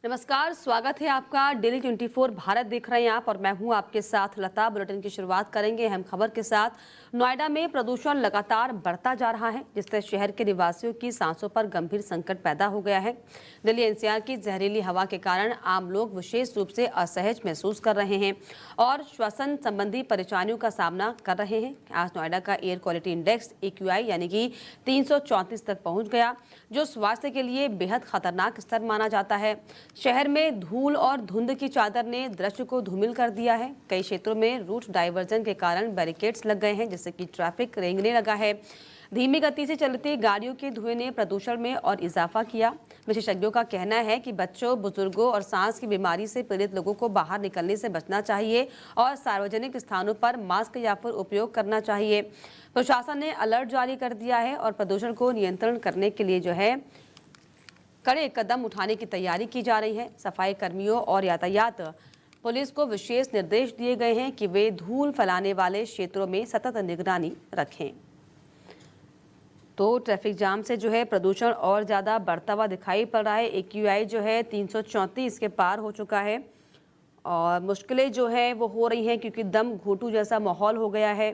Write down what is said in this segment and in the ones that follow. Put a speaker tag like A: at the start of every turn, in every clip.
A: नमस्कार, स्वागत है आपका। डेली 24 भारत देख रहे हैं आप और मैं हूं आपके साथ लता। बुलेटिन की शुरुआत करेंगे अहम खबर के साथ। नोएडा में प्रदूषण लगातार बढ़ता जा रहा है, जिससे शहर के निवासियों की सांसों पर गंभीर संकट पैदा हो गया है। दिल्ली एनसीआर की जहरीली हवा के कारण आम लोग विशेष रूप से असहज महसूस कर रहे हैं और श्वसन संबंधी परेशानियों का सामना कर रहे हैं। आज नोएडा का एयर क्वालिटी इंडेक्स AQI यानी कि 334 तक पहुंच गया, जो स्वास्थ्य के लिए बेहद खतरनाक स्तर माना जाता है। शहर में धूल और धुंध की चादर ने दृश्य को धूमिल कर दिया है। कई क्षेत्रों में रूट डाइवर्जन के कारण बैरिकेड्स लग गए हैं, जिससे कि ट्रैफिक रेंगने लगा है। धीमी गति से चलती गाड़ियों के धुएं ने प्रदूषण में और इजाफा किया। विशेषज्ञों का कहना है कि बच्चों, बुजुर्गों और सांस की बीमारी से पीड़ित लोगों को बाहर निकलने से बचना चाहिए और सार्वजनिक स्थानों पर मास्क या फिर उपयोग करना चाहिए। प्रशासन ने अलर्ट जारी कर दिया है और प्रदूषण को नियंत्रण करने के लिए कड़े कदम उठाने की तैयारी की जा रही है। सफाई कर्मियों और यातायात पुलिस को विशेष निर्देश दिए गए हैं कि वे धूल फैलाने वाले क्षेत्रों में सतत निगरानी रखें। तो ट्रैफिक जाम से प्रदूषण और ज़्यादा बढ़ता हुआ दिखाई पड़ रहा है। AQI 334 के पार हो चुका है और मुश्किलें वो हो रही हैं, क्योंकि दम घोटू जैसा माहौल हो गया है।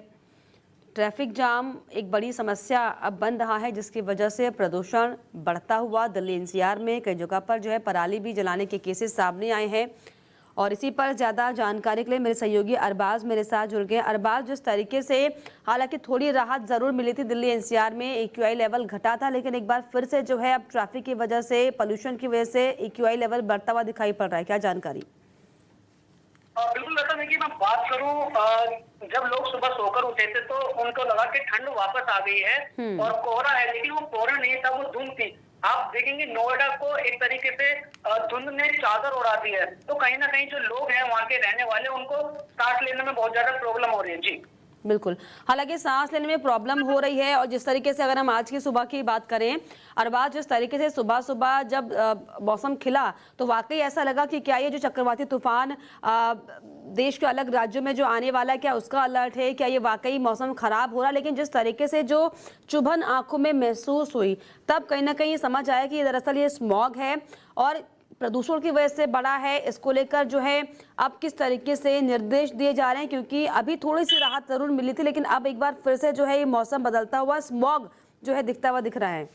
A: ट्रैफिक जाम एक बड़ी समस्या अब बन रहा है, जिसकी वजह से प्रदूषण बढ़ता हुआ दिल्ली NCR में कई जगह पर पराली भी जलाने के केसेस सामने आए हैं। और इसी पर ज़्यादा जानकारी के लिए मेरे सहयोगी अरबाज मेरे साथ जुड़ गए। अरबाज, जिस तरीके से हालांकि थोड़ी राहत ज़रूर मिली थी दिल्ली NCR में, AQI लेवल घटा था, लेकिन एक बार फिर से अब ट्रैफिक की वजह से, पोल्यूशन की वजह से AQI लेवल बढ़ता हुआ दिखाई पड़ रहा है। क्या जानकारी?
B: बिल्कुल लता, देखिए मैं बात करूं, जब लोग सुबह सोकर उठे थे तो उनको लगा कि ठंड वापस आ गई है और कोहरा है, लेकिन वो कोहरा नहीं था, वो धुंध थी। आप देखेंगे नोएडा को एक तरीके से धुंध ने चादर उड़ा दी है। तो कहीं ना कहीं जो लोग हैं वहाँ के रहने वाले, उनको सांस लेने में बहुत ज्यादा प्रॉब्लम हो रही है। जी
A: बिल्कुल, हालांकि सांस लेने में प्रॉब्लम हो रही है। और जिस तरीके से अगर हम आज की सुबह की बात करें, अरबाज, जिस तरीके से सुबह सुबह जब मौसम खिला तो वाकई ऐसा लगा कि क्या ये जो चक्रवाती तूफान देश के अलग राज्यों में जो आने वाला है, क्या उसका अलर्ट है, क्या ये वाकई मौसम खराब हो रहा है? लेकिन जिस तरीके से जो चुभन आंखों में महसूस हुई, तब कहीं ना कहीं समझ आया कि दरअसल ये स्मॉग है और प्रदूषण की वजह से बड़ा है। इसको लेकर अब किस तरीके से निर्देश दिए जा रहे हैं, क्योंकि अभी थोड़ी सी राहत जरूर मिली थी, लेकिन अब एक बार फिर से ये मौसम बदलता हुआ स्मॉग दिखता हुआ दिख रहा है।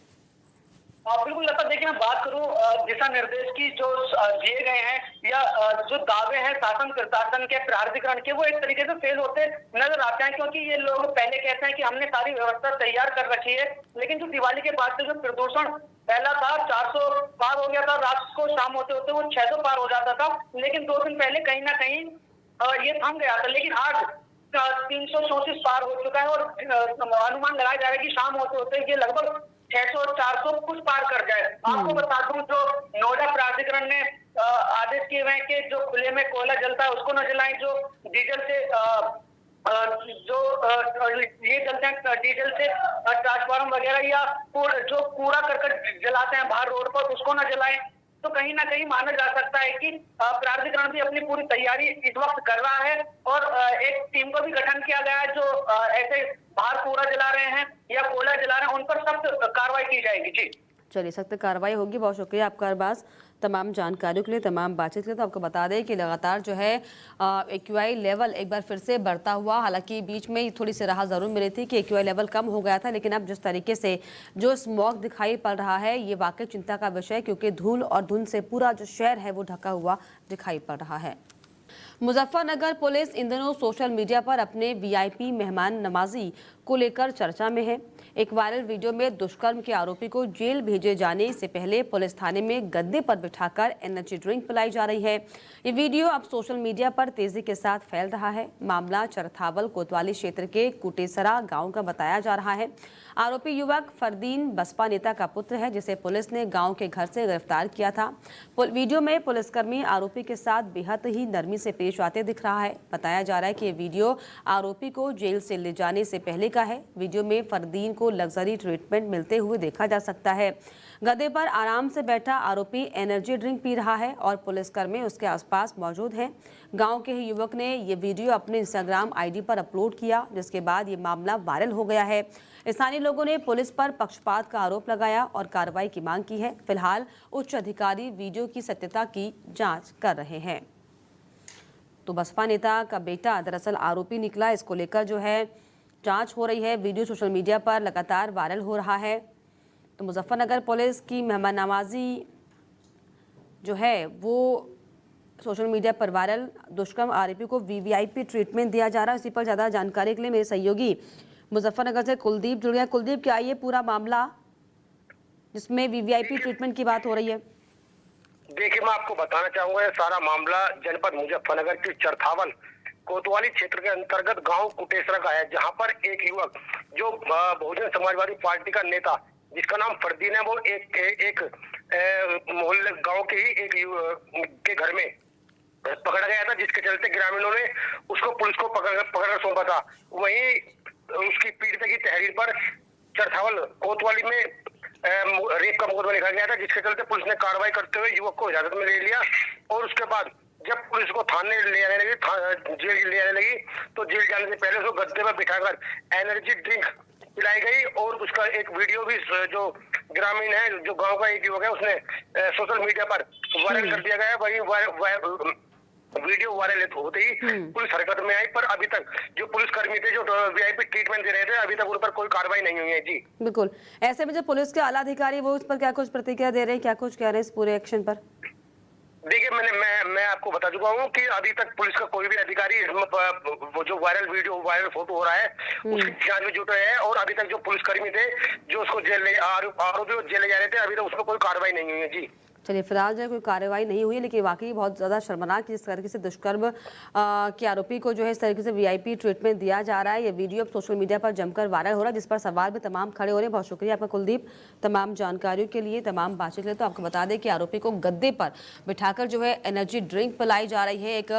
B: बिल्कुल लता, देखिए मैं बात करूं दिशा निर्देश की जो दिए गए हैं या जो दावे हैं शासन के प्राधिकरण के, वो एक तरीके से फेल होते नजर आते हैं। क्योंकि ये लोग पहले कहते हैं कि हमने सारी व्यवस्था तैयार कर रखी है, लेकिन जो दिवाली के बाद से जो प्रदूषण पहला था 400 पार हो गया था, रात को शाम होते होते वो 600 पार हो जाता था। लेकिन 2 दिन पहले कहीं ना कहीं ये थम गया था, लेकिन आज 334 पार हो चुका है और अनुमान लगाया जा रहा है कि शाम होते होते ये लगभग 600-400 कुछ पार कर जाए। आपको बता दूं, जो नोएडा प्राधिकरण ने आदेश किए हुए हैं कि जो खुले में कोयला जलता है उसको न जलाएं, जो डीजल से ये जलते हैं डीजल से ट्रांसफार्मर वगैरह या जो कूड़ा करकट जलाते हैं बाहर रोड पर, उसको न जलाएं। तो कहीं ना कहीं माना जा सकता है कि प्राधिकरण भी अपनी पूरी तैयारी इस वक्त कर रहा है और एक टीम का भी गठन किया गया है, जो ऐसे बाहर कूड़ा जला रहे हैं या कोयला जला रहे हैं, उन पर सख्त कार्रवाई की जाएगी। जी
A: चलिए, सख्त कार्रवाई होगी। बहुत शुक्रिया आपका अरबाज, तमाम जानकारियों के लिए, तमाम बातचीत के लिए। तो आपको बता दें कि लगातार AQI लेवल एक बार फिर से बढ़ता हुआ, हालांकि बीच में थोड़ी सी राहत ज़रूर मिली थी कि AQI लेवल कम हो गया था, लेकिन अब जिस तरीके से जो स्मॉग दिखाई पड़ रहा है, ये वाकई चिंता का विषय है, क्योंकि धूल और धुंध से पूरा जो शहर है वो ढका हुआ दिखाई पड़ रहा है। मुजफ्फरनगर पुलिस इन दिनों सोशल मीडिया पर अपने VIP मेहमान नवाजी को लेकर चर्चा में है। एक वायरल वीडियो में दुष्कर्म के आरोपी को जेल भेजे जाने से पहले पुलिस थाने में गद्दे पर बिठाकर एनर्जी ड्रिंक पिलाई जा रही है। ये वीडियो अब सोशल मीडिया पर तेजी के साथ फैल रहा है। मामला चरथावल कोतवाली क्षेत्र के कुटेसरा गांव का बताया जा रहा है। आरोपी युवक फरदीन बसपा नेता का पुत्र है, जिसे पुलिस ने गांव के घर से गिरफ्तार किया था। वीडियो में पुलिसकर्मी आरोपी के साथ बेहद ही नरमी से पेश आते दिख रहा है। बताया जा रहा है कि ये वीडियो आरोपी को जेल से ले जाने से पहले का है। वीडियो में फरदीन को लग्जरी ट्रीटमेंट मिलते हुए देखा जा सकता है। गद्दे पर आराम से बैठा आरोपी एनर्जी ड्रिंक पी रहा है और पुलिसकर्मी उसके आसपास मौजूद हैं। गांव के ही युवक ने ये वीडियो अपने इंस्टाग्राम ID पर अपलोड किया, जिसके बाद ये मामला वायरल हो गया है। स्थानीय लोगों ने पुलिस पर पक्षपात का आरोप लगाया और कार्रवाई की मांग की है। फिलहाल उच्च अधिकारी वीडियो की सत्यता की जांच कर रहे हैं। तो बसपा नेता का बेटा दरअसल आरोपी निकला, इसको लेकर जो है जांच हो रही है। वीडियो सोशल मीडिया पर लगातार वायरल हो रहा है। तो मुजफ्फरनगर पुलिस की मेहमान नवाजी जो है वो सोशल मीडिया पर वायरल, दुष्कर्म आरोपी को वीवीआईपी ट्रीटमेंट दिया जा रहा है। इसी पर ज़्यादा जानकारी के लिए मेरे सहयोगी मुजफ्फरनगर से कुलदीप जुड़ गया। कुलदीप, क्या ये पूरा मामला जिसमें वीवीआईपी ट्रीटमेंट की बात हो रही है?
C: देखिए, मैं आपको बताना चाहूंगा, ये सारा मामला जनपद मुजफ्फरनगर की चरथावल कोतवाली क्षेत्र के अंतर्गत गांव कुटेसरा का है, जहां पर एक युवक जो बहुजन समाजवादी पार्टी का नेता जिसका नाम फरदीन है, वो एक मोहल्ले गांव के ही एक के घर में पकड़ा गया था, जिसके चलते ग्रामीणों ने उसको पुलिस को पकड़ सौंपा था। वहीं उसकी पीड़िता की तहरीर पर चरथावल कोतवाली में रेप का मुकदमा लिखा गया था, जिसके चलते पुलिस ने कार्रवाई करते हुए युवक को हिरासत में ले लिया। और उसके बाद जब पुलिस को थाने ले आने लगी, जेल ले आने लगी, तो जेल जाने से पहले उसको गद्दे पर बिठाकर एनर्जी ड्रिंक पिलाई गई। और उसका एक वीडियो भी जो ग्रामीण है, जो गांव का एक युवक है, उसने सोशल मीडिया पर वायरल कर दिया गया। वही वीडियो वायरल होते ही पुलिस हरकत में आई, पर अभी तक जो पुलिसकर्मी थे जो वीआईपी ट्रीटमेंट दे रहे थे, अभी तक उन पर कोई कार्रवाई नहीं हुई है। जी
A: बिल्कुल। ऐसे में जो पुलिस के आला अधिकारी वो उस पर क्या कुछ प्रतिक्रिया दे रहे हैं, क्या कुछ कह रहे हैं इस पूरे एक्शन पर?
C: देखिए, मैं आपको बता चुका हूँ कि अभी तक पुलिस का कोई भी अधिकारी वो जो वायरल फोटो हो रहा है उसकी जांच में जुटे हैं। और अभी तक जो पुलिसकर्मी थे जो उसको आरोपी जेल ले जा रहे थे, अभी तक उसको कोई कार्रवाई नहीं हुई है। जी
A: चलिए, फिलहाल जो है कोई कार्रवाई नहीं हुई है, लेकिन वाकई बहुत ज़्यादा शर्मनाक जिस तरीके से दुष्कर्म के आरोपी को जो है इस तरीके से वीआईपी ट्रीटमेंट दिया जा रहा है। ये वीडियो अब सोशल मीडिया पर जमकर वायरल हो रहा है, जिस पर सवाल भी तमाम खड़े हो रहे हैं। बहुत शुक्रिया आपका कुलदीप, तमाम जानकारियों के लिए, तमाम बातचीत के लिए। तो आपको बता दें कि आरोपी को गद्दे पर बिठाकर जो है एनर्जी ड्रिंक पिलाई जा रही है। एक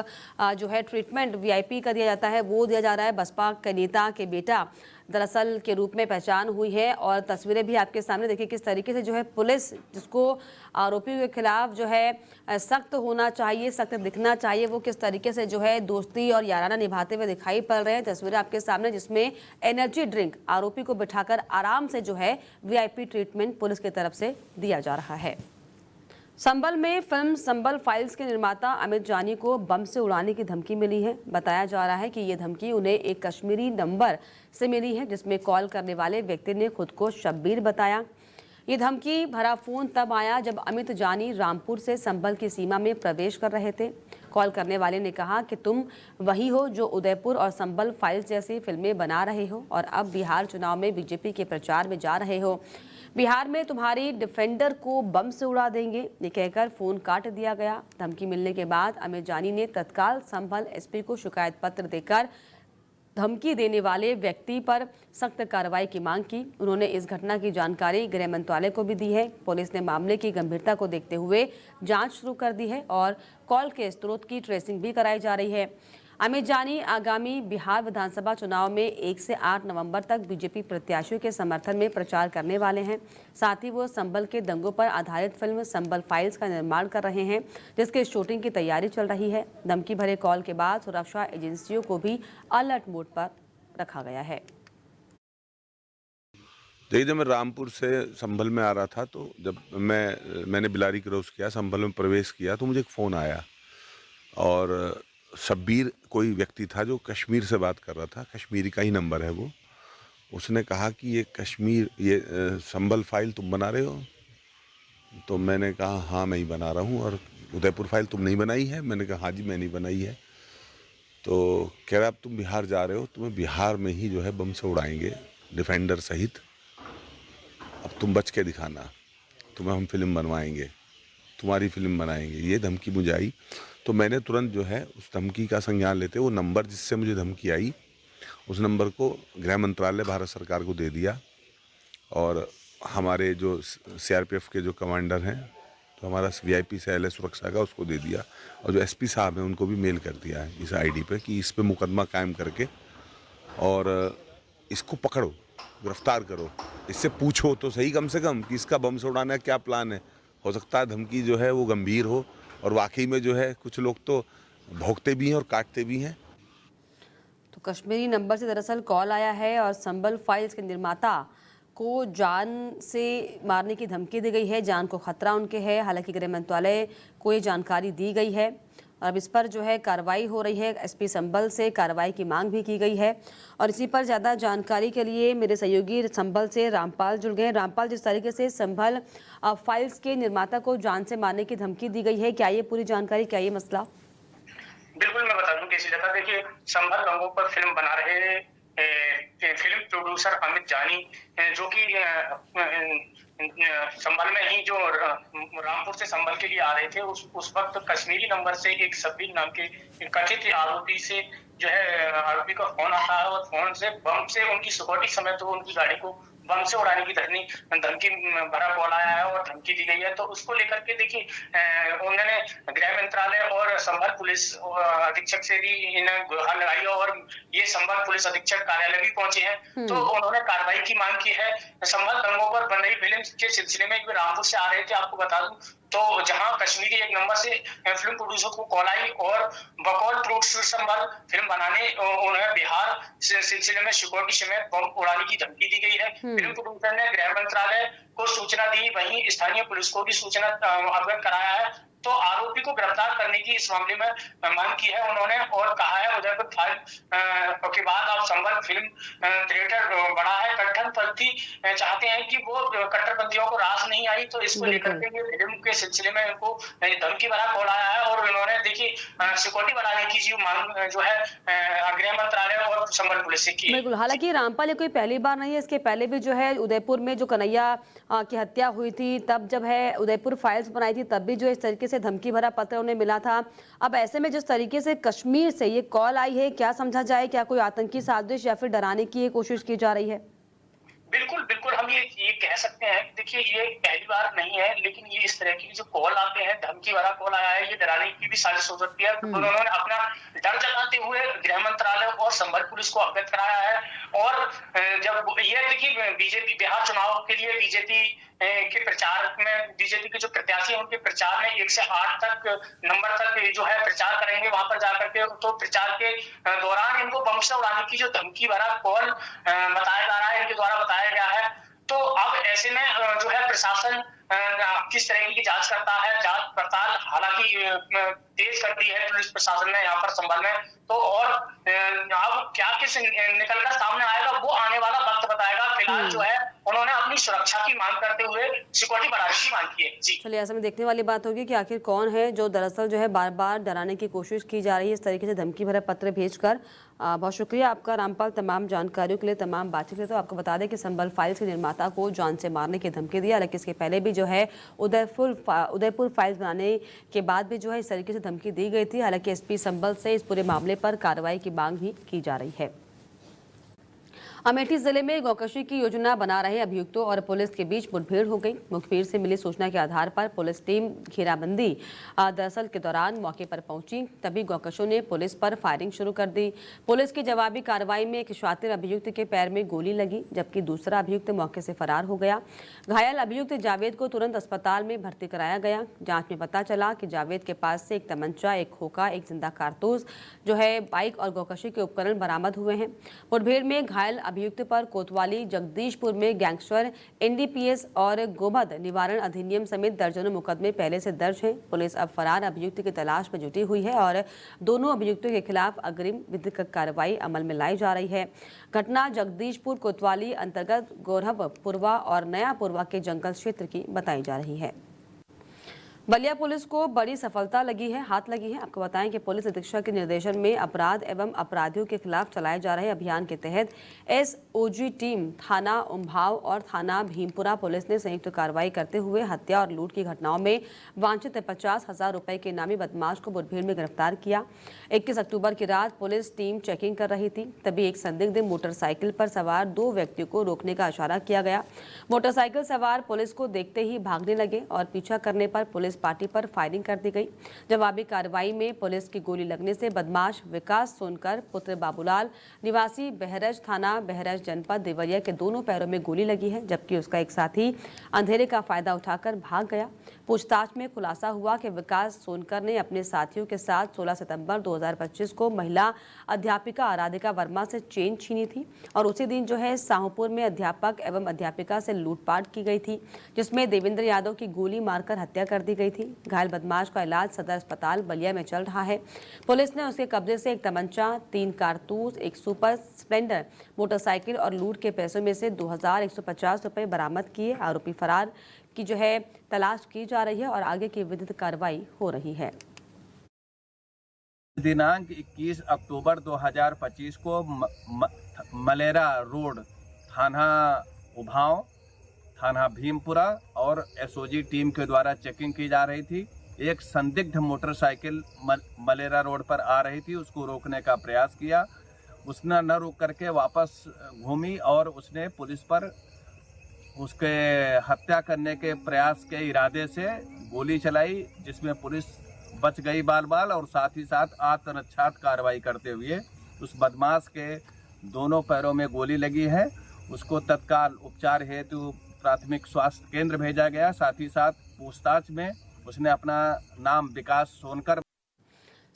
A: जो है ट्रीटमेंट वीआईपी का दिया जाता है वो दिया जा रहा है। बसपा के नेता के बेटा दरअसल के रूप में पहचान हुई है और तस्वीरें भी आपके सामने देखिए किस तरीके से जो है पुलिस, जिसको आरोपियों के खिलाफ जो है सख्त होना चाहिए, सख्त दिखना चाहिए, वो किस तरीके से जो है दोस्ती और याराना निभाते हुए दिखाई पड़ रहे हैं। तस्वीरें आपके सामने जिसमें एनर्जी ड्रिंक आरोपी को बिठाकर आराम से जो है वीआईपी ट्रीटमेंट पुलिस की तरफ से दिया जा रहा है। संभल में फिल्म संभल फाइल्स के निर्माता अमित जानी को बम से उड़ाने की धमकी मिली है। बताया जा रहा है कि ये धमकी उन्हें एक कश्मीरी नंबर से मिली है, जिसमें कॉल करने वाले व्यक्ति ने खुद को शब्बीर बताया। ये धमकी भरा फोन तब आया जब अमित जानी रामपुर से संभल की सीमा में प्रवेश कर रहे थे। कॉल करने वाले ने कहा कि तुम वही हो जो उदयपुर और संभल फाइल्स जैसी फिल्में बना रहे हो और अब बिहार चुनाव में बीजेपी के प्रचार में जा रहे हो। बिहार में तुम्हारी डिफेंडर को बम से उड़ा देंगे, ये कहकर फोन काट दिया गया। धमकी मिलने के बाद अमित जानी ने तत्काल संभल एसपी को शिकायत पत्र देकर धमकी देने वाले व्यक्ति पर सख्त कार्रवाई की मांग की। उन्होंने इस घटना की जानकारी गृह मंत्रालय को भी दी है। पुलिस ने मामले की गंभीरता को देखते हुए जांच शुरू कर दी है और कॉल के स्रोत की ट्रेसिंग भी कराई जा रही है। अमित जानी आगामी बिहार विधानसभा चुनाव में 1 से 8 नवंबर तक बीजेपी प्रत्याशियों के समर्थन में प्रचार करने वाले हैं। साथ ही वो संभल के दंगों पर आधारित फिल्म संभल फाइल्स का निर्माण कर रहे हैं, जिसके शूटिंग की तैयारी चल रही है। धमकी भरे कॉल के बाद सुरक्षा एजेंसियों को भी अलर्ट मोड पर रखा गया है।
D: देखिए, जब मैं रामपुर से संभल में आ रहा था तो जब मैंने बिलारी क्रॉस किया, संभल में प्रवेश किया, तो मुझे एक फ़ोन आया और शब्बीर कोई व्यक्ति था जो कश्मीर से बात कर रहा था, कश्मीरी का ही नंबर है वो। उसने कहा कि ये संभल फाइल तुम बना रहे हो? तो मैंने कहा हाँ मैं ही बना रहा हूँ। और उदयपुर फाइल तुम नहीं बनाई है? मैंने कहा हाँ जी मैं नहीं बनाई है। तो कह रहा अब तुम बिहार जा रहे हो, तुम्हें बिहार में ही जो है बम से उड़ाएंगे डिफेंडर सहित, अब तुम बच के दिखाना, तुम्हें हम फिल्म बनवाएंगे, तुम्हारी फिल्म बनाएंगे। ये धमकी मुझे आई तो मैंने तुरंत जो है उस धमकी का संज्ञान लेते वो नंबर जिससे मुझे धमकी आई, उस नंबर को गृह मंत्रालय भारत सरकार को दे दिया। और हमारे जो सीआरपीएफ के जो कमांडर हैं, तो हमारा वीआईपी सेल है सुरक्षा का, उसको दे दिया। और जो एसपी साहब हैं उनको भी मेल कर दिया है इस आईडी पे कि इस पे मुकदमा कायम करके और इसको पकड़ो, गिरफ्तार करो, इससे पूछो तो सही कम से कम कि इसका बम से उड़ाने का क्या प्लान है। हो सकता है धमकी जो है वो गंभीर हो और वाकई में जो है कुछ लोग तो भौंकते भी हैं और काटते भी हैं।
A: तो कश्मीरी नंबर से दरअसल कॉल आया है और संबल फाइल्स के निर्माता को जान से मारने की धमकी दी गई है। जान को खतरा उनके है। हालांकि गृह मंत्रालय को ये जानकारी दी गई है और अब इस पर जो है कार्रवाई हो रही है। एसपी संबल से कार्रवाई की मांग भी की गई है और इसी पर ज़्यादा जानकारी के लिए मेरे सहयोगी संभल से रामपाल जुड़ गए। रामपाल, जिस तरीके से संभल फाइल्स के निर्माता को जान से मारने की धमकी दी गई है, क्या ये पूरी जानकारी, क्या ये मसला?
E: बिल्कुल, मैं बता दूं कैसी लता। देखिए, संभल रंगों पर फिल्म बना रहे फिल्म प्रोड्यूसर अमित जानी, जो कि संभल में ही जो रामपुर से संभल के लिए आ रहे थे, उस वक्त कश्मीरी नंबर से एक शब्बीर नाम के कथित आरोपी से जो है आरोपी का फोन आता है और फोन से बम से उनकी सिक्योरिटी समेत तो उनकी गाड़ी को बम से उड़ाने की धमकी भरा कॉल आया है और धमकी दी गई है। तो उसको लेकर के देखिए, उन्होंने गृह मंत्रालय और संभल पुलिस अधीक्षक से भी इन्हें गुहार लगाई और ये संभल पुलिस अधीक्षक कार्यालय भी पहुंचे हैं। तो उन्होंने कार्रवाई की मांग की है। संभल रंगों पर बन रही फिल्म के सिलसिले में रामपुर से आ रहे थे, आपको बता दूं, तो जहां कश्मीरी एक नंबर से फिल्म प्रोड्यूसर को कॉल आई और बकौल प्रोड्यूसर संभल फिल्म बनाने उन्हें बिहार सिलसिले में सिक्योरिटी समेत बम उड़ाने की धमकी दी गई है। फिल्म प्रोड्यूसर ने गृह मंत्रालय को सूचना दी, वहीं स्थानीय पुलिस को भी सूचना अवगत कराया है। तो आरोपी को गिरफ्तार करने की इस मामले में मांग की है उन्होंने और कहा है उदयपुर फाइल के बाद अब संभल फिल्म थिएटर बड़ा है, कट्टरपंथी चाहते हैं कि वो कट्टरपंथियों को रास नहीं आई, तो इसको लेकर के ये फिल्म के सिलसिले में इनको धमकी भरा कॉल आया है और इन्होंने देखिए सिक्योरिटी बढ़ाने की जो मांग जो है गृह मंत्रालय और संभल पुलिस से की।
A: बिल्कुल, हालांकि रामपाल ये कोई पहली बार नहीं है। इसके पहले भी जो है उदयपुर में जो कन्हैया की हत्या हुई थी, तब जब है उदयपुर फाइल्स बनाई थी, तब भी जो इस तरीके से धमकी भरा पत्र उन्हें मिला था। अब ऐसे में जिस तरीके से कश्मीर से ये कॉल आई है, क्या समझा जाए, क्या कोई आतंकी साजिश या फिर डराने की कोशिश की जा रही है?
E: बिल्कुल बिल्कुल, हम ये कह सकते हैं। देखिए, ये पहली बार नहीं है, लेकिन ये इस तरह की जो कॉल आते हैं, धमकी भरा कॉल आया है, ये डराने की भी साजिश हो सकती है। तो उन्होंने अपना डर जताते हुए गृह मंत्रालय और संभल पुलिस को अवगत कराया है। और जब ये देखिए, बीजेपी बिहार चुनाव के लिए बीजेपी के प्रचार में बीजेपी के जो प्रत्याशी हैं उनके प्रचार में 1 से 8 तक नंबर तक जो है प्रचार करेंगे वहां पर जाकर के। तो प्रचार के दौरान इनको बम से उड़ाने की जो धमकी भरा कॉल बताया जा रहा है, इनके द्वारा बताया गया है। तो अब ऐसे में जो है प्रशासन किस तरह की जांच करता है, जांच पड़ताल हालांकि तेज कर दी है पुलिस प्रशासन ने यहाँ पर संभल में। तो और अब क्या किस निकलकर सामने आएगा वो आने वाला वक्त बताएगा। फिलहाल जो है उन्होंने अपनी सुरक्षा की मांग करते हुए सिक्योरिटी बढ़ाने की मांग की है। जी
A: चलिए, ऐसे में देखने वाली बात होगी कि आखिर कौन है जो दरअसल जो है बार बार डराने की कोशिश की जा रही है, इस तरीके से धमकी भरा पत्र भेजकर। बहुत शुक्रिया आपका रामपाल, तमाम जानकारियों के लिए, तमाम बातचीत के लिए। तो आपको बता दें कि संभल फाइल्स के निर्माता को जान से मारने की धमकी दी, हालांकि इसके पहले भी जो है उदयपुर फाइल्स बनाने के बाद भी जो है इस तरीके से धमकी दी गई थी। हालांकि एसपी संभल से इस पूरे मामले पर कार्रवाई की मांग भी की जा रही है। अमेठी जिले में गौकशी की योजना बना रहे अभियुक्तों और पुलिस के बीच मुठभेड़ हो गई। मुखबिर से मिली सूचना के आधार पर पुलिस टीम घेराबंदी दरअसल के दौरान मौके पर पहुंची, तभी गौकशों ने पुलिस पर फायरिंग शुरू कर दी। पुलिस की जवाबी कार्रवाई में एक शातिर अभियुक्त के पैर में गोली लगी, जबकि दूसरा अभियुक्त मौके से फरार हो गया। घायल अभियुक्त जावेद को तुरंत अस्पताल में भर्ती कराया गया। जाँच में पता चला कि जावेद के पास से एक तमंचा, एक खोखा, एक जिंदा कारतूस जो है बाइक और गौकशी के उपकरण बरामद हुए हैं। मुठभेड़ में घायल अभियुक्त पर कोतवाली, जगदीशपुर में गैंगस्टर, एनडीपीएस और गोवध निवारण अधिनियम समेत दर्जनों मुकदमे पहले से दर्ज हैं। पुलिस अब फरार अभियुक्त की तलाश में जुटी हुई है और दोनों अभियुक्तों के खिलाफ अग्रिम विधिक कार्रवाई अमल में लाई जा रही है। घटना जगदीशपुर कोतवाली अंतर्गत गोरहपुरवा और नयापुरवा के जंगल क्षेत्र की बताई जा रही है। बलिया पुलिस को बड़ी सफलता हाथ लगी है। आपको बताएं कि पुलिस अधीक्षक के निर्देशन में अपराध एवं अपराधियों के खिलाफ चलाए जा रहे अभियान के तहत एसओजी टीम, थाना उम्भाव और थाना भीमपुरा पुलिस ने संयुक्त कार्रवाई करते हुए हत्या और लूट की घटनाओं में वांछित 50,000 रुपए के इनामी बदमाश को मुठभेड़ में गिरफ्तार किया। 21 अक्टूबर की रात पुलिस टीम चेकिंग कर रही थी, तभी एक संदिग्ध मोटरसाइकिल पर सवार 2 व्यक्तियों को रोकने का इशारा किया गया। मोटरसाइकिल सवार पुलिस को देखते ही भागने लगे और पीछा करने पर पुलिस पार्टी पर फायरिंग कर दी गई। जवाबी कार्रवाई में पुलिस की गोली लगने से बदमाश विकास सोनकर पुत्र बाबूलाल निवासी बहरज थाना बहरज जनपद देवरिया के दोनों पैरों में गोली लगी है, जबकि उसका एक साथी अंधेरे का फायदा उठाकर भाग गया। पूछताछ में खुलासा हुआ कि विकास सोनकर ने अपने साथियों के साथ 16 सितंबर 2025 को महिला अध्यापिका आराधिका वर्मा से चेन छीनी थी और उसी दिन जो है साहूपुर में अध्यापक एवं अध्यापिका से लूटपाट की गई थी, जिसमें देवेंद्र यादव की गोली मारकर हत्या कर दी गई थी। घायल बदमाश का इलाज सदर अस्पताल बलिया में चल रहा है। पुलिस ने उसके कब्जे से एक तमंचा, 3 कारतूस, एक सुपर स्प्लेंडर मोटरसाइकिल और लूट के पैसों में से 2150 रुपए बरामद किए। आरोपी फरार की जो है तलाश की जा रही है और आगे की विधिक कार्रवाई हो रही है।
F: दिनांक 21 अक्टूबर 2025 को मलेरा रोड, थाना उभाव, थाना भीमपुरा और एसओजी टीम के द्वारा चेकिंग की जा रही थी। एक संदिग्ध मोटरसाइकिल मलेरा रोड पर आ रही थी, उसको रोकने का प्रयास किया। उसने न रुक करके वापस घूमी और उसने पुलिस पर उसके हत्या करने के प्रयास के इरादे से गोली चलाई, जिसमें पुलिस बच गई बाल और साथ ही साथ आत्मरक्षात्मक कार्रवाई करते हुए उस बदमाश के दोनों पैरों में गोली लगी है। उसको तत्काल उपचार हेतु प्राथमिक स्वास्थ्य केंद्र भेजा गया। साथ ही साथ पूछताछ में उसने अपना नाम विकास सोनकर।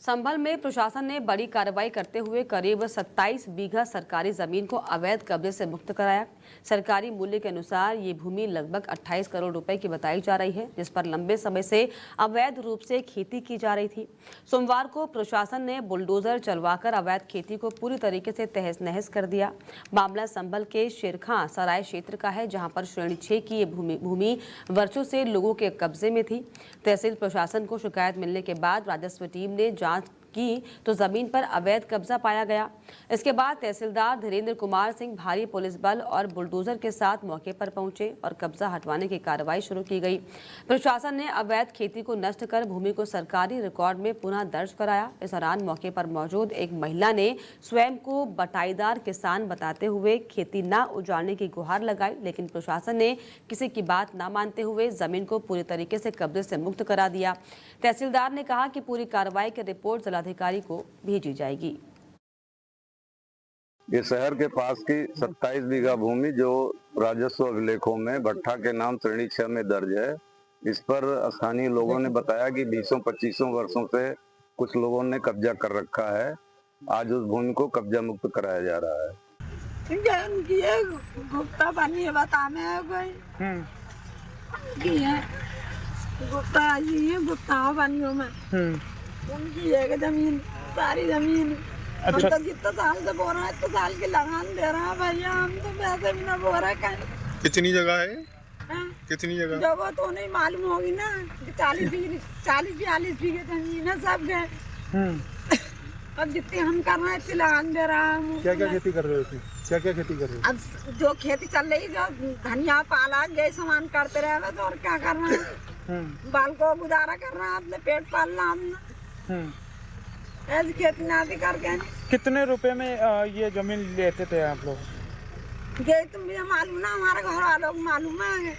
A: संभल में प्रशासन ने बड़ी कार्रवाई करते हुए करीब 27 बीघा सरकारी जमीन को अवैध कब्जे से मुक्त कराया। सरकारी मूल्य के अनुसार ये भूमि लगभग 28 करोड़ रुपए की बताई जा रही है, जिस पर लंबे समय से अवैध रूप से खेती की जा रही थी। सोमवार को प्रशासन ने बुलडोजर चलवाकर अवैध खेती को पूरी तरीके से तहस नहस कर दिया। मामला संभल के शेरखां सराय क्षेत्र का है, जहां पर श्रेणी 6 की ये भूमि वर्षों से लोगों के कब्जे में थी। तहसील प्रशासन को शिकायत मिलने के बाद राजस्व टीम ने जांच की तो जमीन पर अवैध कब्जा पाया गया। इसके बाद तहसीलदार धीरेन्द्र कुमार सिंह भारी पुलिस बल और बुलडोजर के साथ मौके पर पहुंचे और कब्जा हटवाने की कार्रवाई शुरू की गई। प्रशासन ने अवैध खेती को नष्ट कर भूमि को सरकारी रिकॉर्ड में पुनः दर्ज कराया। इस दौरान मौके पर मौजूद एक महिला ने स्वयं को बटाईदार किसान बताते हुए खेती न उजाड़ने की गुहार लगाई, लेकिन प्रशासन ने किसी की बात न मानते हुए जमीन को पूरी तरीके से कब्जे से मुक्त करा दिया। तहसीलदार ने कहा कि पूरी कार्रवाई की रिपोर्ट जिलाधिकारी को भेजी जाएगी।
G: ये शहर के पास की 27 बीघा भूमि जो राजस्व अभिलेखों में भट्टा के नाम श्रेणी 6 में दर्ज है, इस पर स्थानीय लोगों ने बताया कि 20-25 वर्षों से कुछ लोगों ने कब्जा कर रखा है। आज उस भूमि को कब्जा मुक्त कराया जा रहा है।
H: गुप्ता बनी बता में गुप्ता गुप्ता बनियों में उनकी एक जमीन, सारी जमीन। हम तो कितना साल से बो रहे हैं, इतने साल की लगान दे रहे हैं भैया, हम तो पैसे भी ना बो रहे कहीं।
I: कितनी जगह है? कितनी
H: जगह तो नहीं मालूम होगी ना, 40-42 बीघे जमीन है सब गए। अब जितनी हम कर रहे हैं इतनी लगान दे रहा है।
I: क्या क्या खेती कर रहे हो? क्या क्या खेती कर रहे हो?
H: अब जो खेती चल रही, जो धनिया पाला यही सामान करते रहे तो और क्या कर रहे हैं। बाल को गुजारा कर रहे हैं, अपने पेट पालना हमने, ऐसी खेती नाती करके।
I: कितने रुपए में ये जमीन लेते थे आप लोग?
H: ये तो मुझे मालूम ना, हमारे घर वालों को मालूम है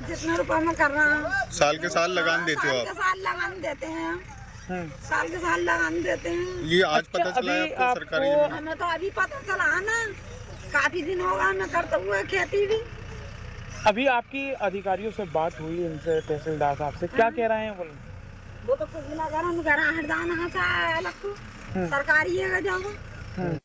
H: जितने रुपए में कर रहे हैं।
I: साल के साल लगान देते हो आप?
H: साल लगान देते हैं, साल के साल लगान देते हैं।
I: ये आज पता चला है आपको सरकारी जमीन?
H: हमें तो अभी पता चला है ना, काफी दिन होगा हमें करते हुए खेती भी।
I: अभी आपकी अधिकारियों से बात हुई, इनसे तहसीलदार साहब से, क्या कह रहे हैं
H: वो तो कुछ ना घर हटाना सरकारी है जाओ।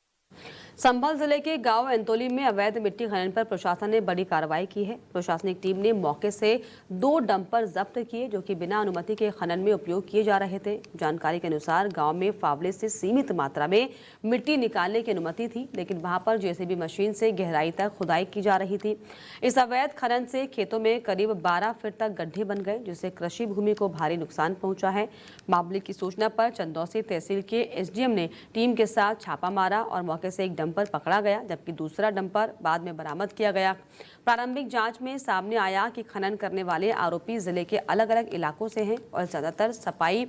A: संभल जिले के गांव एंतोली में अवैध मिट्टी खनन पर प्रशासन ने बड़ी कार्रवाई की है। प्रशासनिक टीम ने मौके से 2 डंपर जब्त किए, जो कि बिना अनुमति के खनन में उपयोग किए जा रहे थे। जानकारी के अनुसार गांव में फावड़े से सीमित मात्रा में मिट्टी निकालने की अनुमति थी, लेकिन वहां पर जेसीबी मशीन से गहराई तक खुदाई की जा रही थी। इस अवैध खनन से खेतों में करीब 12 फीट तक गड्ढे बन गए, जिससे कृषि भूमि को भारी नुकसान पहुंचा है। मामले की सूचना पर चंदौसी तहसील के एसडीएम ने टीम के साथ छापा मारा और मौके से एक डंपर पकड़ा गया, जबकि दूसरा डंपर बाद में बरामद किया गया। प्रारंभिक जांच में सामने आया कि खनन करने वाले आरोपी जिले के अलग अलग इलाकों से हैं और ज्यादातर सफाई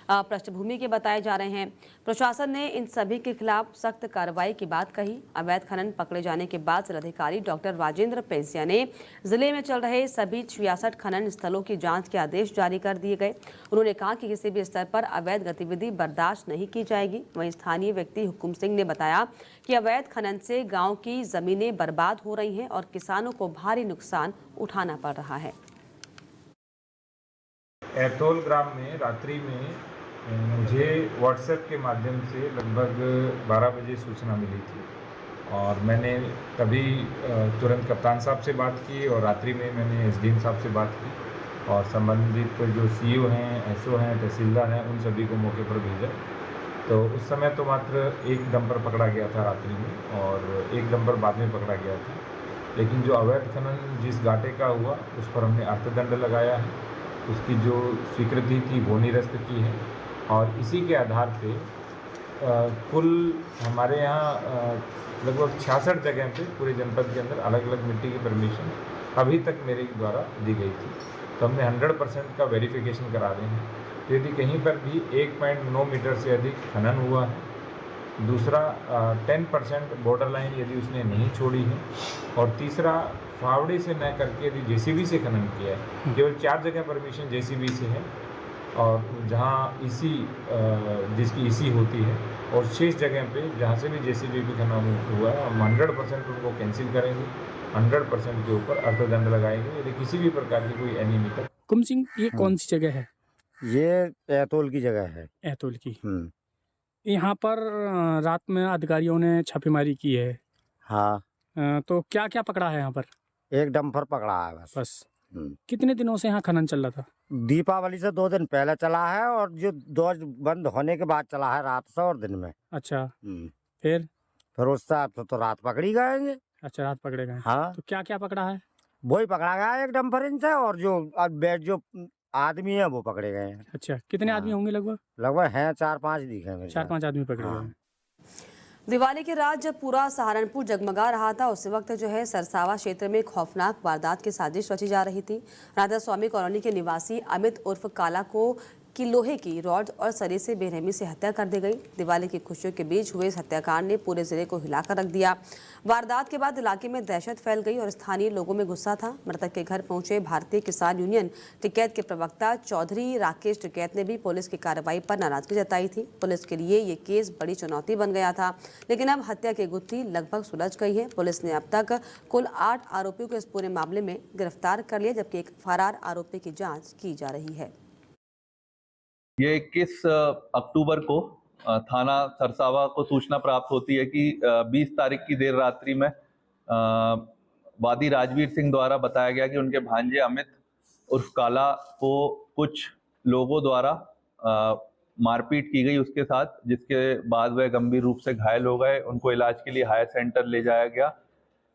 A: पृष्ठभूमि के बताए जा रहे हैं। प्रशासन ने इन सभी के खिलाफ सख्त कार्रवाई की बात कही। अवैध खनन पकड़े जाने के बाद जिलाधिकारी डॉक्टर राजेंद्र पेंसिया ने जिले में चल रहे सभी 66 खनन स्थलों की जांच के आदेश जारी कर दिए गए। उन्होंने कहा कि किसी भी स्तर पर अवैध गतिविधि बर्दाश्त नहीं की जाएगी। वहीं स्थानीय व्यक्ति हुकुम सिंह ने बताया कि अवैध खनन से गाँव की जमीनें बर्बाद हो रही हैं और किसानों को भारी नुकसान उठाना पड़ रहा है।
J: एतोल ग्राम में रात्रि में मुझे व्हाट्सएप के माध्यम से लगभग 12 बजे सूचना मिली थी और मैंने तभी तुरंत कप्तान साहब से बात की और रात्रि में मैंने एसडीएम साहब से बात की और संबंधित जो सीईओ हैं, एसओ हैं, तहसीलदार हैं, उन सभी को मौके पर भेजा। तो उस समय तो मात्र एक डंपर पकड़ा गया था रात्रि में और एक डंपर बाद में पकड़ा गया था, लेकिन जो अवैध खनन जिस घाटे का हुआ उस पर हमने अर्थदंड लगाया है, उसकी जो स्वीकृति थी वो निरस्त की है और इसी के आधार पे कुल हमारे यहाँ लगभग 66 जगह पे पूरे जनपद के अंदर अलग अलग मिट्टी की परमिशन अभी तक मेरे द्वारा दी गई थी। तो हमने 100% का वेरिफिकेशन करा रहे हैं। तो यदि कहीं पर भी 1.9 मीटर से अधिक खनन हुआ है, दूसरा 10% बॉर्डर लाइन यदि उसने नहीं छोड़ी है और तीसरा फावड़े से न करके यदि जेसीबी से खनन किया है, केवल 4 जगह परमिशन जेसीबी से है और जहाँ ईसी जिसकी ईसी होती है और 6 जगह पे जहाँ से भी जेसीबी भी खनन हुआ है हम 100% उनको कैंसिल करेंगे, 100% के ऊपर अर्थदंड लगाएंगे यदि किसी भी प्रकार की कोई अनियमितता।
K: हुकुम सिंह, ये कौन सी जगह है?
L: ये एतोल की जगह है।
K: एतोल की। यहाँ पर रात में अधिकारियों ने छापेमारी की है।
L: हाँ।
K: तो क्या क्या पकड़ा है यहाँ पर?
L: एक डंपर पकड़ा है बस।
K: कितने दिनों से यहाँ खनन चल रहा था?
L: दीपावली से 2 दिन पहले चला है और जो 2 बंद होने के बाद चला है रात से और दिन में।
K: अच्छा। फिर
L: उससे तो रात पकड़ी गए।
K: अच्छा, रात पकड़े गए।
L: हाँ।
K: तो क्या क्या पकड़ा है?
L: वही पकड़ा गया है एक डंपर इनसे और जो आदमी है वो पकड़े गए हैं।
K: अच्छा, कितने आदमी होंगे लगभग?
L: लगभग हैं 4-5 दिखे मेरे।
K: 4-5 आदमी पकड़े गए।
A: दिवाली की रात जब पूरा सहारनपुर जगमगा रहा था उस वक्त जो है सरसावा क्षेत्र में खौफनाक वारदात की साजिश रची जा रही थी। राधा स्वामी कॉलोनी के निवासी अमित उर्फ काला को की लोहे की रॉड और सरी से बेरहमी से हत्या कर दी गई। दिवाली की खुशियों के बीच हुए इस हत्याकांड ने पूरे जिले को हिलाकर रख दिया। वारदात के बाद इलाके में दहशत फैल गई और स्थानीय लोगों में गुस्सा था। मृतक के घर पहुंचे भारतीय किसान यूनियन टिकैत के प्रवक्ता चौधरी राकेश टिकैत ने भी पुलिस की कार्रवाई पर नाराजगी जताई थी। पुलिस के लिए ये केस बड़ी चुनौती बन गया था, लेकिन अब हत्या की गुत्थी लगभग सुलझ गई है। पुलिस ने अब तक कुल 8 आरोपियों को इस पूरे मामले में गिरफ्तार कर लिया, जबकि एक फरार आरोपी की जाँच की जा रही है।
M: ये 21 अक्टूबर को थाना सरसावा को सूचना प्राप्त होती है कि 20 तारीख की देर रात्रि में वादी राजवीर सिंह द्वारा बताया गया कि उनके भांजे अमित उर्फ काला को कुछ लोगों द्वारा मारपीट की गई उसके साथ, जिसके बाद वह गंभीर रूप से घायल हो गए। उनको इलाज के लिए हायर सेंटर ले जाया गया,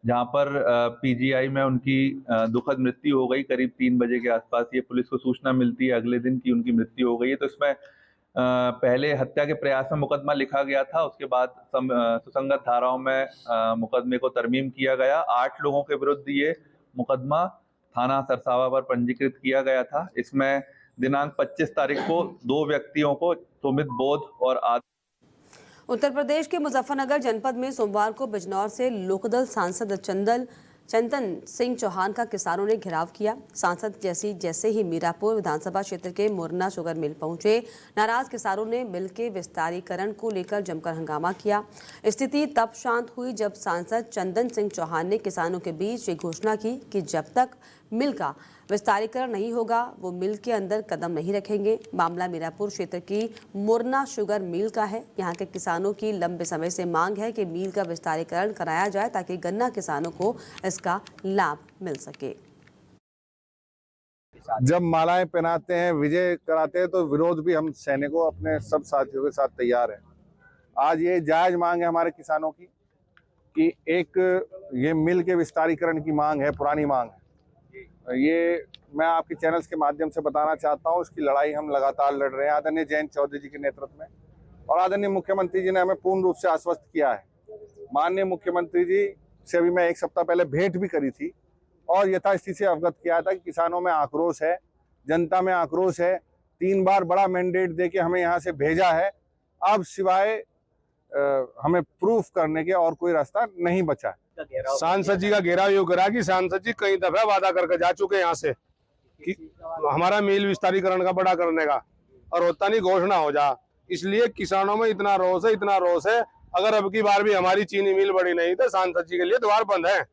M: जहां पर पीजीआई में उनकी दुखद मृत्यु हो गई करीब 3 बजे के आसपास। ये पुलिस को सूचना मिलती है अगले दिन की उनकी मृत्यु हो गई है। तो इसमें पहले हत्या के प्रयास में मुकदमा लिखा गया था, उसके बाद सुसंगत धाराओं में मुकदमे को तरमीम किया गया। 8 लोगों के विरुद्ध ये मुकदमा थाना सरसावा पर पंजीकृत किया गया था। इसमें दिनांक 25 तारीख को 2 व्यक्तियों को सुमित बोध और
A: उत्तर प्रदेश के मुजफ्फरनगर जनपद में सोमवार को बिजनौर से लोकदल सांसद चंदन सिंह चौहान का किसानों ने घेराव किया। सांसद जैसे ही मीरापुर विधानसभा क्षेत्र के मुरना शुगर मिल पहुंचे, नाराज किसानों ने मिल के विस्तारीकरण को लेकर जमकर हंगामा किया। स्थिति तब शांत हुई जब सांसद चंदन सिंह चौहान ने किसानों के बीच ये घोषणा की कि जब तक मिल का विस्तारीकरण नहीं होगा वो मिल के अंदर कदम नहीं रखेंगे। मामला मीरापुर क्षेत्र की मुरना शुगर मिल का है। यहाँ के किसानों की लंबे समय से मांग है कि मिल का विस्तारीकरण कराया जाए ताकि गन्ना किसानों को इसका लाभ मिल सके।
N: जब मालाएं पहनाते हैं, विजय कराते हैं, तो विरोध भी हम सैनिकों अपने सब साथियों के साथ तैयार हैं। आज ये जायज मांग है हमारे किसानों की कि एक ये मिल के विस्तारीकरण की मांग है, पुरानी मांग है। ये मैं आपके चैनल्स के माध्यम से बताना चाहता हूँ, इसकी लड़ाई हम लगातार लड़ रहे हैं आदरणीय जयंत चौधरी जी के नेतृत्व में, और आदरणीय मुख्यमंत्री जी ने हमें पूर्ण रूप से आश्वस्त किया है। माननीय मुख्यमंत्री जी से अभी मैं 1 सप्ताह पहले भेंट भी करी थी और यथास्थिति से अवगत किया था कि किसानों में आक्रोश है, जनता में आक्रोश है। 3 बार बड़ा मैंडेट दे के हमें यहाँ से भेजा है। अब सिवाय हमें प्रूफ करने के और कोई रास्ता नहीं बचा है।
O: सांसद जी का घेराव यूं करा कि सांसद जी कई दफा वादा करके जा चुके हैं यहाँ से कि हमारा मिल विस्तारीकरण का बड़ा करने का, और होता नहीं घोषणा हो जा। इसलिए किसानों में इतना रोष है। अगर अब की बार भी हमारी चीनी मिल बड़ी नहीं तो सांसद जी के लिए द्वार बंद है।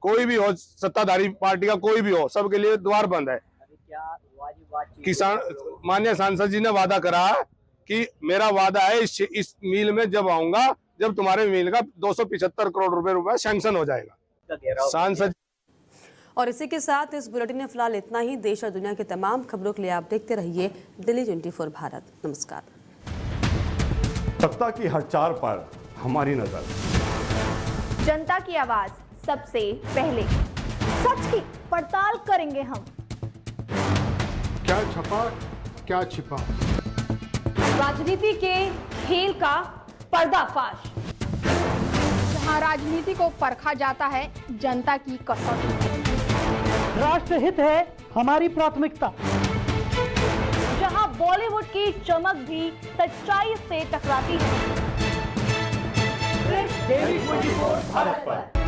O: कोई भी हो, सत्ताधारी पार्टी का कोई भी हो, सबके लिए द्वार बंद है। किसान माननीय सांसद जी ने वादा करा कि मेरा वादा है इस मील में जब आऊंगा जब तुम्हारे मील का 275 करोड़ रुपए सैंक्शन हो जाएगा। सांसद।
A: और इसी के साथ इस बुलेटिन में फिलहाल इतना ही। देश और दुनिया की तमाम खबरों के लिए आप देखते रहिए दिल्ली 24 भारत। नमस्कार।
P: सत्ता की हर चाल पर हमारी नजर,
Q: जनता की आवाज सबसे पहले, सच की पड़ताल करेंगे हम।
P: क्या छपा क्या छिपा,
Q: राजनीति के खेल का पर्दाफाश, जहां राजनीति को परखा जाता है जनता की कसौटी।
R: राष्ट्रहित है हमारी प्राथमिकता,
Q: जहां बॉलीवुड की चमक भी सच्चाई से टकराती है।
R: दिल्ली 24 भारत पर।